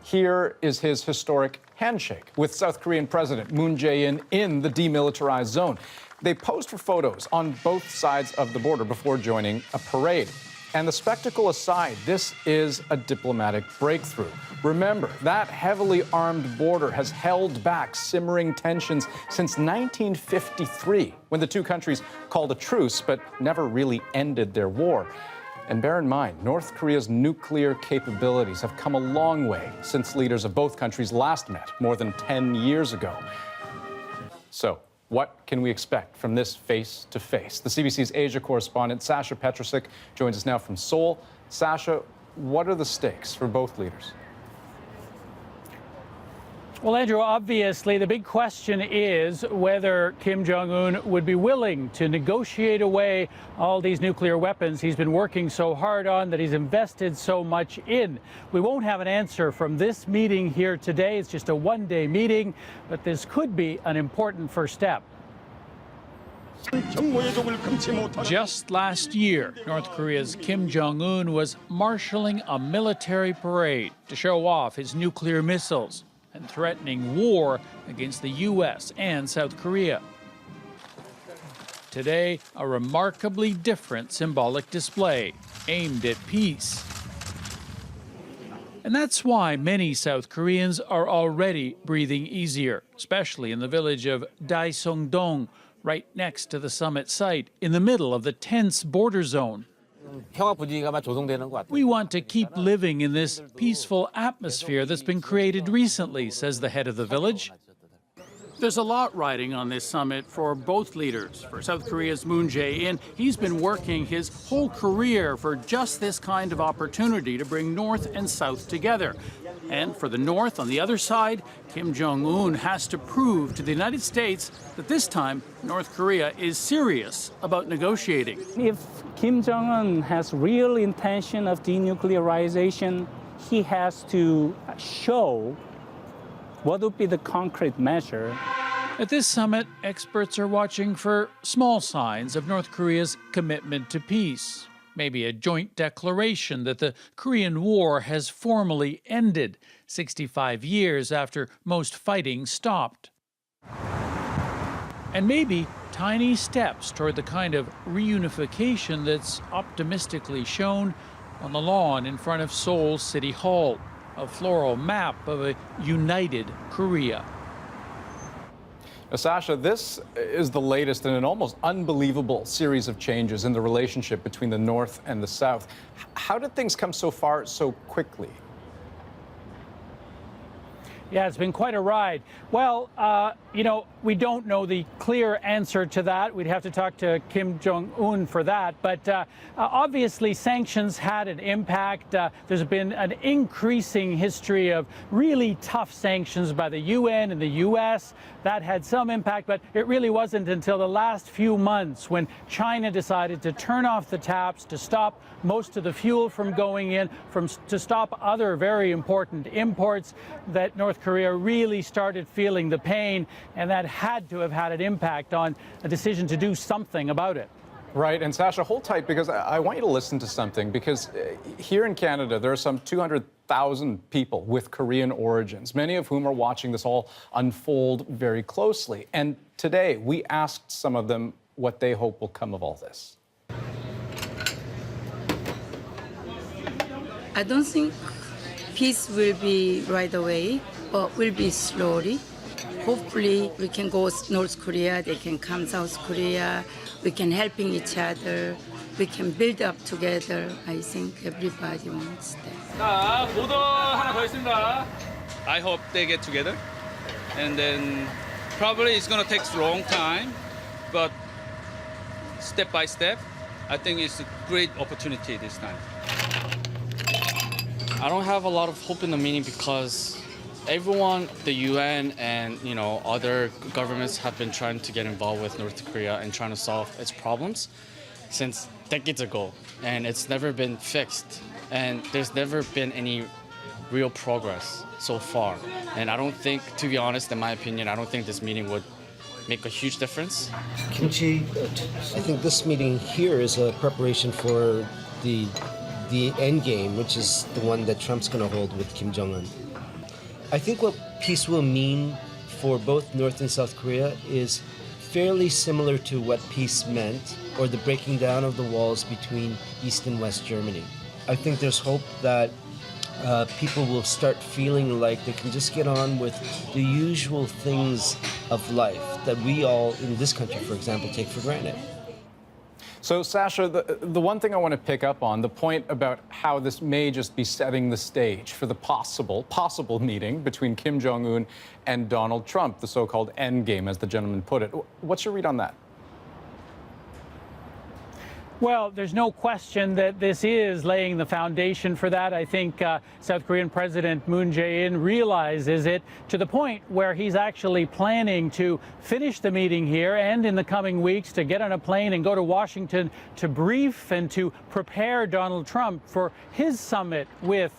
Here is his historic handshake with South Korean President Moon Jae-in in the demilitarized zone. They posed for photos on both sides of the border before joining a parade. And the spectacle aside, this is a diplomatic breakthrough. Remember, that heavily armed border has held back simmering tensions since 1953, when the two countries called a truce but never really ended their war. And bear in mind, North Korea's nuclear capabilities have come a long way since leaders of both countries last met more than 10 years ago. So, what can we expect from this face-to-face? The CBC's Asia correspondent Sasha Petrusik joins us now from Seoul. Sasha, what are the stakes for both leaders? Well, Andrew, obviously the big question is whether Kim Jong-un would be willing to negotiate away all these nuclear weapons he's been working so hard on, that he's invested so much in. We won't have an answer from this meeting here today. It's just a one-day meeting, but this could be an important first step. Just last year, North Korea's Kim Jong-un was marshaling a military parade to show off his nuclear missiles and threatening war against the U.S. and South Korea. Today, a remarkably different symbolic display aimed at peace. And that's why many South Koreans are already breathing easier, especially in the village of Daesung-dong, right next to the summit site, in the middle of the tense border zone. We want to keep living in this peaceful atmosphere that's been created recently, says the head of the village. There's a lot riding on this summit for both leaders. For South Korea's Moon Jae-in, he's been working his whole career for just this kind of opportunity to bring North and South together. And for the North, on the other side, Kim Jong-un has to prove to the United States that this time North Korea is serious about negotiating. If Kim Jong-un has real intention of denuclearization, he has to show what would be the concrete measure. At this summit, experts are watching for small signs of North Korea's commitment to peace. Maybe a joint declaration that the Korean War has formally ended, 65 years after most fighting stopped. And maybe tiny steps toward the kind of reunification that's optimistically shown on the lawn in front of Seoul City Hall, a floral map of a united Korea. Now, Sasha, this is the latest in an almost unbelievable series of changes in the relationship between the North and the South. How did things come so far so quickly? Yeah, it's been quite a ride. Well, we don't know the clear answer to that. We'd have to talk to Kim Jong-un for that. But obviously, sanctions had an impact. There's been an increasing history of really tough sanctions by the UN and the US. That had some impact, but it really wasn't until the last few months when China decided to turn off the taps, to stop most of the fuel from going in, to stop other very important imports, that North Korea really started feeling the pain, and that had to have had an impact on a decision to do something about it. Right, and Sasha, hold tight, because I want you to listen to something, because here in Canada, there are some 200,000 people with Korean origins, many of whom are watching this all unfold very closely. And today, we asked some of them what they hope will come of all this. I don't think peace will be right away, but will be slowly. Hopefully, we can go North Korea, they can come South Korea, we can helping each other, we can build up together. I think everybody wants that. I hope they get together, and then probably it's gonna take a long time, but step by step, I think it's a great opportunity this time. I don't have a lot of hope in the meeting because everyone, the UN and other governments have been trying to get involved with North Korea and trying to solve its problems since decades ago, and it's never been fixed, and there's never been any real progress so far. And I don't think, to be honest, in my opinion, I don't think this meeting would make a huge difference. Kimchi, I think this meeting here is a preparation for the end game, which is the one that Trump's going to hold with Kim Jong-un. I think what peace will mean for both North and South Korea is fairly similar to what peace meant, or the breaking down of the walls between East and West Germany. I think there's hope that people will start feeling like they can just get on with the usual things of life that we all in this country, for example, take for granted. So, Sasha, the one thing I want to pick up on, the point about how this may just be setting the stage for the possible meeting between Kim Jong-un and Donald Trump, the so-called endgame, as the gentleman put it. What's your read on that? Well, there's no question that this is laying the foundation for that. I think South Korean President Moon Jae-in realizes it to the point where he's actually planning to finish the meeting here and in the coming weeks to get on a plane and go to Washington to brief and to prepare Donald Trump for his summit with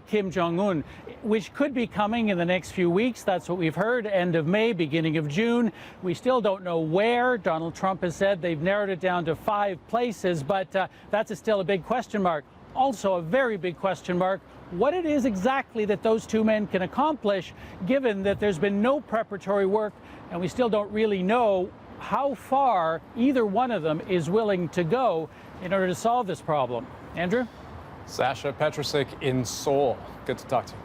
Kim Jong-un, which could be coming in the next few weeks. That's what we've heard, end of May, beginning of June. We still don't know where. Donald Trump has said they've narrowed it down to 5 places, but that's still a big question mark. Also a very big question mark, what it is exactly that those two men can accomplish, given that there's been no preparatory work and we still don't really know how far either one of them is willing to go in order to solve this problem. Andrew? Sasha Petrusik in Seoul. Good to talk to you.